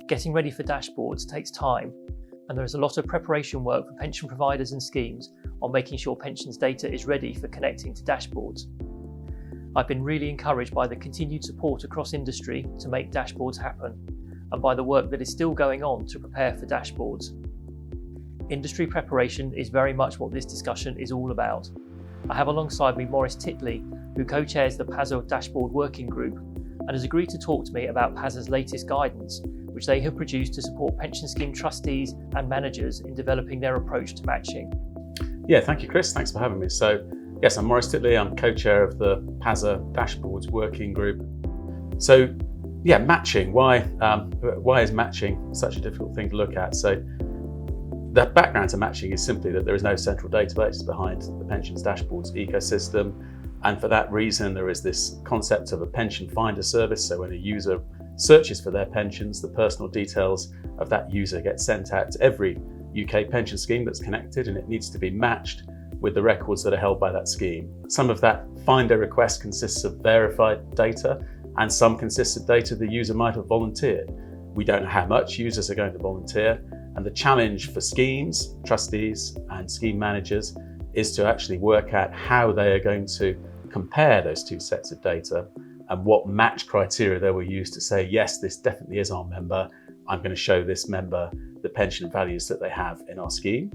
Getting ready for dashboards takes time, and there is a lot of preparation work for pension providers and schemes on making sure pensions data is ready for connecting to dashboards. I've been really encouraged by the continued support across industry to make dashboards happen, and by the work that is still going on to prepare for dashboards. Industry preparation is very much what this discussion is all about. I have alongside me Maurice Titley, who co-chairs the PASA Dashboard Working Group and has agreed to talk to me about PASA's latest guidance, which they have produced to support pension scheme trustees and managers in developing their approach to matching. Yeah, thank you, Chris. Thanks for having me. So, yes, I'm Maurice Titley. I'm co-chair of the PASA Dashboards Working Group. So, yeah, matching. Why is matching such a difficult thing to look at? So, the background to matching is simply that there is no central database behind the pensions dashboards ecosystem. And for that reason, there is this concept of a pension finder service. So when a user searches for their pensions, the personal details of that user get sent out to every UK pension scheme that's connected, and it needs to be matched with the records that are held by that scheme. Some of that finder request consists of verified data, and some consists of data the user might have volunteered. We don't know how much users are going to volunteer, and the challenge for schemes, trustees and scheme managers is to actually work out how they are going to compare those two sets of data and what match criteria they will use to say, yes, this definitely is our member. I'm going to show this member the pension values that they have in our scheme,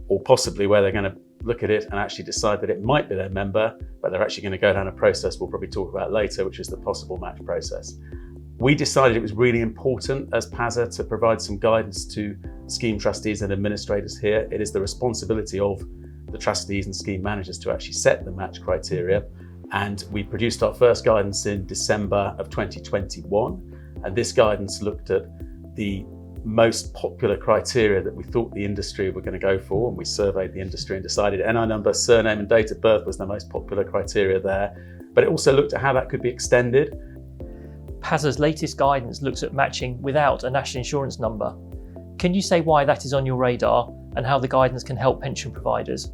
or possibly where they're going to look at it and actually decide that it might be their member, but they're actually going to go down a process we'll probably talk about later, which is the possible match process. We decided it was really important as PASA to provide some guidance to scheme trustees and administrators here. It is the responsibility of the trustees and scheme managers to actually set the match criteria. And we produced our first guidance in December of 2021. And this guidance looked at the most popular criteria that we thought the industry were going to go for. And we surveyed the industry and decided NI number, surname and date of birth was the most popular criteria there. But it also looked at how that could be extended. PASA's latest guidance looks at matching without a national insurance number. Can you say why that is on your radar and how the guidance can help pension providers?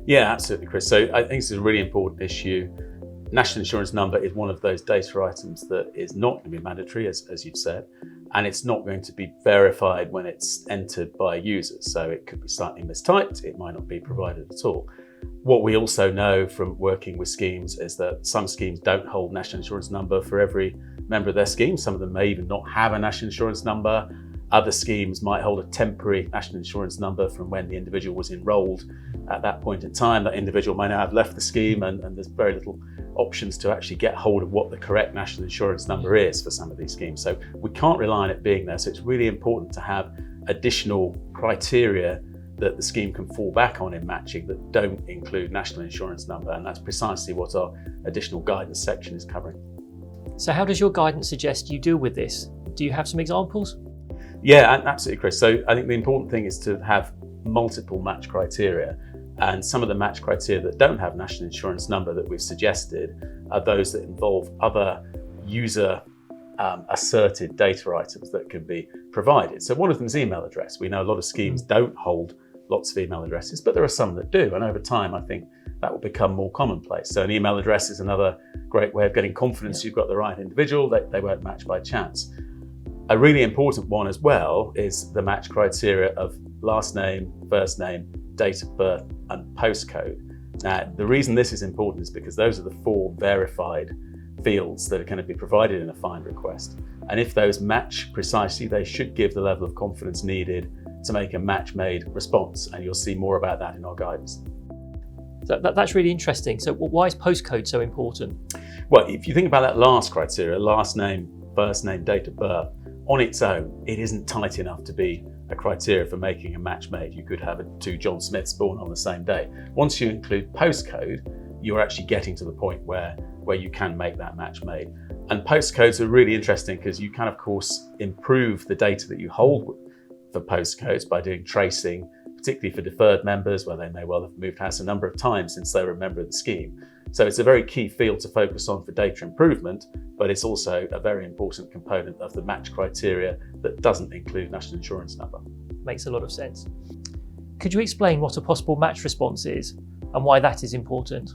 Yeah, absolutely, Chris. So I think this is a really important issue. National insurance number is one of those data items that is not going to be mandatory, as you've said, and it's not going to be verified when it's entered by users. So it could be slightly mistyped, it might not be provided at all. What we also know from working with schemes is that some schemes don't hold national insurance number for every member of their scheme. Some of them may even not have a national insurance number. Other schemes might hold a temporary national insurance number from when the individual was enrolled at that point in time. That individual may now have left the scheme, and there's very little options to actually get hold of what the correct national insurance number is for some of these schemes. So we can't rely on it being there. So it's really important to have additional criteria that the scheme can fall back on in matching that don't include national insurance number. And that's precisely what our additional guidance section is covering. So how does your guidance suggest you deal with this? Do you have some examples? Yeah, absolutely, Chris. So I think the important thing is to have multiple match criteria. And some of the match criteria that don't have national insurance number that we've suggested are those that involve other user asserted data items that can be provided. So one of them is email address. We know a lot of schemes don't hold lots of email addresses, but there are some that do. And over time, I think that will become more commonplace. So an email address is another great way of getting confidence you've got the right individual, they won't match by chance. A really important one as well is the match criteria of last name, first name, date of birth, and postcode. Now, the reason this is important is because those are the four verified fields that are going to be provided in a find request. And if those match precisely, they should give the level of confidence needed to make a match-made response. And you'll see more about that in our guidance. That's really interesting. So why is postcode so important? Well, if you think about that last criteria, last name, first name, date of birth, on its own, it isn't tight enough to be a criteria for making a match made. You could have two John Smiths born on the same day. Once you include postcode, you're actually getting to the point where you can make that match made. And postcodes are really interesting because you can, of course, improve the data that you hold for postcodes by doing tracing, particularly for deferred members where they may well have moved house a number of times since they were a member of the scheme. So it's a very key field to focus on for data improvement, but it's also a very important component of the match criteria that doesn't include national insurance number. Makes a lot of sense. Could you explain what a possible match response is and why that is important?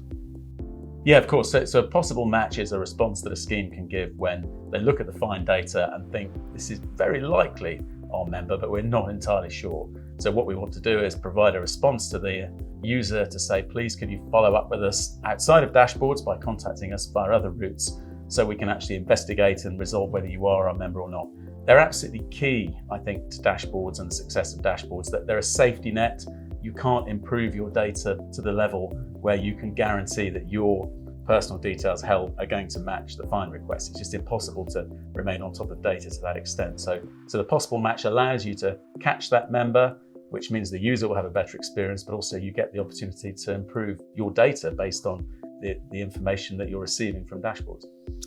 Yeah, of course. So a possible match is a response that a scheme can give when they look at the fine data and think this is very likely our member, but we're not entirely sure. So what we want to do is provide a response to the user to say, please, could you follow up with us outside of dashboards by contacting us via other routes so we can actually investigate and resolve whether you are our member or not. They're absolutely key, I think, to dashboards and the success of dashboards, that they're a safety net. You can't improve your data to the level where you can guarantee that your personal details held are going to match the fine request. It's just impossible to remain on top of data to that extent. So the possible match allows you to catch that member, which means the user will have a better experience, but also you get the opportunity to improve your data based on the information that you're receiving from dashboards.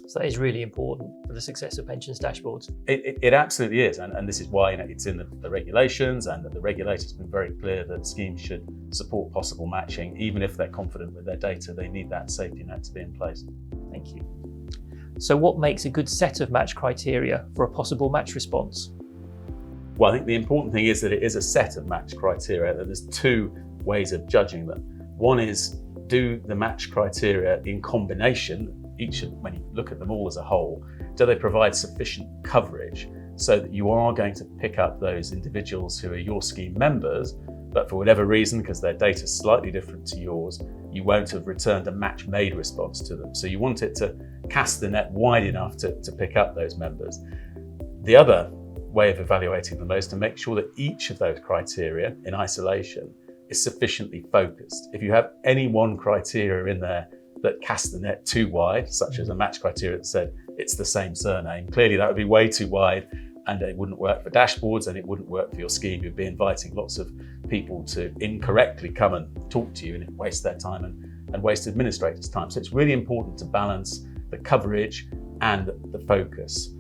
So that is really important for the success of pensions dashboards. It absolutely is, and this is why it's in the regulations, and that the regulators have been very clear that schemes should support possible matching. Even if they're confident with their data, they need that safety net to be in place. Thank you. So what makes a good set of match criteria for a possible match response? Well, I think the important thing is that it is a set of match criteria, that there's two ways of judging them. One is, do the match criteria in combination, when you look at them all as a whole, do they provide sufficient coverage so that you are going to pick up those individuals who are your scheme members, but for whatever reason, because their data is slightly different to yours, you won't have returned a match-made response to them. So you want it to cast the net wide enough to pick up those members. The other way of evaluating them is to make sure that each of those criteria in isolation is sufficiently focused. If you have any one criteria in there that casts the net too wide, such as a match criteria that said it's the same surname, clearly that would be way too wide, and it wouldn't work for dashboards and it wouldn't work for your scheme. You'd be inviting lots of people to incorrectly come and talk to you, and it waste their time and waste administrators' time. So it's really important to balance the coverage and the focus.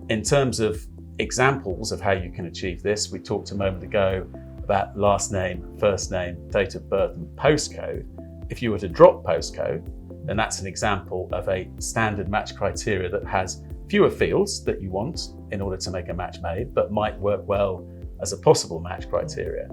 In terms of examples of how you can achieve this, we talked a moment ago about last name, first name, date of birth and postcode. If you were to drop postcode, then that's an example of a standard match criteria that has fewer fields that you want in order to make a match made, but might work well as a possible match criteria.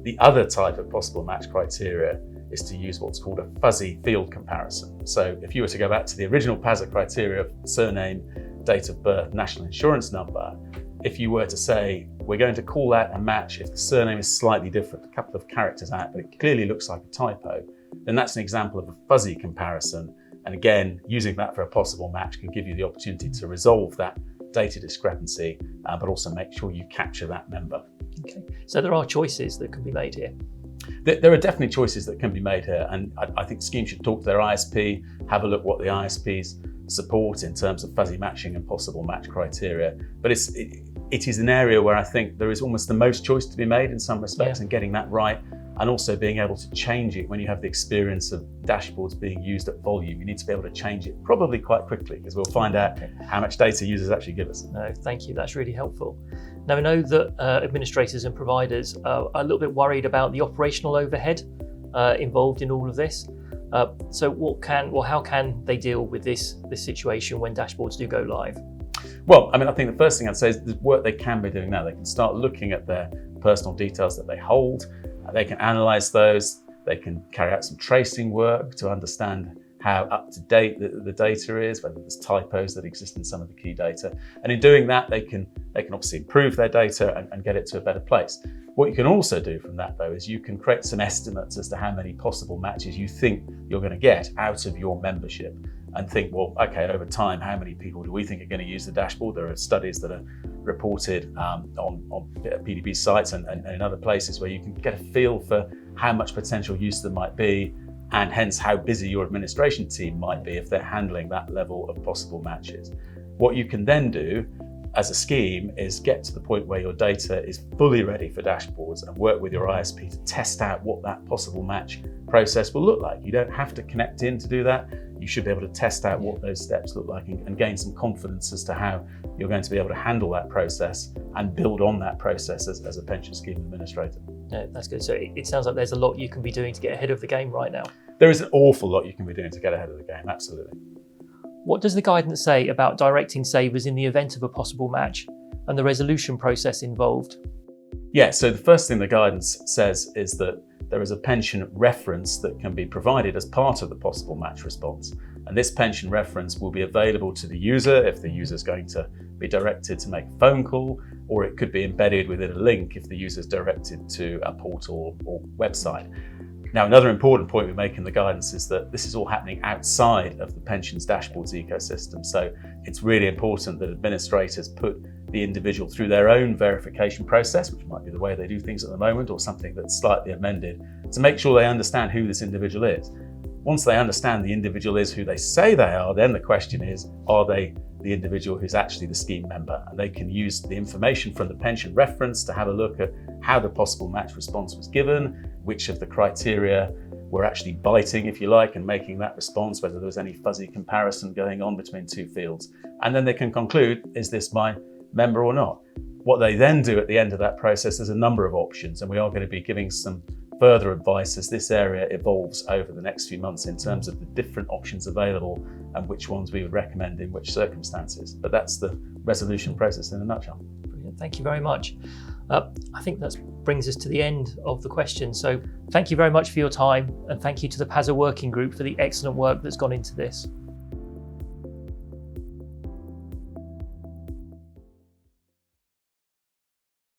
The other type of possible match criteria is to use what's called a fuzzy field comparison. So if you were to go back to the original PASA criteria of surname, date of birth, national insurance number, if you were to say, we're going to call that a match if the surname is slightly different, a couple of characters out, but it clearly looks like a typo, then that's an example of a fuzzy comparison. And again, using that for a possible match can give you the opportunity to resolve that data discrepancy, but also make sure you capture that member. Okay, so there are choices that can be made here. There are definitely choices that can be made here, and I think schemes should talk to their ISP, have a look what the ISPs support in terms of fuzzy matching and possible match criteria. But it is an area where I think there is almost the most choice to be made in some respects, and getting that right, and also being able to change it when you have the experience of dashboards being used at volume. You need to be able to change it probably quite quickly, because we'll find out how much data users actually give us. No, thank you, that's really helpful. Now I know that administrators and providers are a little bit worried about the operational overhead involved in all of this. So how can they deal with this situation when dashboards do go live? Well, I think the first thing I'd say is the work they can be doing now. They can start looking at their personal details that they hold. They can analyse those. They can carry out some tracing work to understand how up to date the data is, whether there's typos that exist in some of the key data. And in doing that, they can obviously improve their data and get it to a better place. What you can also do from that, though, is you can create some estimates as to how many possible matches you think you're going to get out of your membership, and think, well, okay, over time, how many people do we think are going to use the dashboard? There are studies that are reported on PDB sites and in other places where you can get a feel for how much potential use there might be, and hence how busy your administration team might be if they're handling that level of possible matches. What you can then do as a scheme is get to the point where your data is fully ready for dashboards and work with your ISP to test out what that possible match process will look like. You don't have to connect in to do that. You should be able to test out what those steps look like and gain some confidence as to how you're going to be able to handle that process and build on that process as a pension scheme administrator. Yeah, that's good. So it sounds like there's a lot you can be doing to get ahead of the game right now. There is an awful lot you can be doing to get ahead of the game, absolutely. What does the guidance say about directing savers in the event of a possible match and the resolution process involved? Yeah, so the first thing the guidance says is that there is a pension reference that can be provided as part of the possible match response. And this pension reference will be available to the user if the user is going to be directed to make a phone call, or it could be embedded within a link if the user is directed to a portal or website. Now, another important point we make in the guidance is that this is all happening outside of the pensions dashboards ecosystem. So it's really important that administrators put the individual through their own verification process, which might be the way they do things at the moment, or something that's slightly amended, to make sure they understand who this individual is. Once they understand the individual is who they say they are, then the question is, are they the individual who's actually the scheme member? And they can use the information from the pension reference to have a look at how the possible match response was given, which of the criteria were actually biting, if you like, and making that response, whether there was any fuzzy comparison going on between two fields. And then they can conclude, is this my member or not? What they then do at the end of that process, there's a number of options, and we are going to be giving some further advice as this area evolves over the next few months in terms of the different options available and which ones we would recommend in which circumstances. But that's the resolution process in a nutshell. Brilliant. Thank you very much. I think that brings us to the end of the questions. So thank you very much for your time, and thank you to the PASA working group for the excellent work that's gone into this.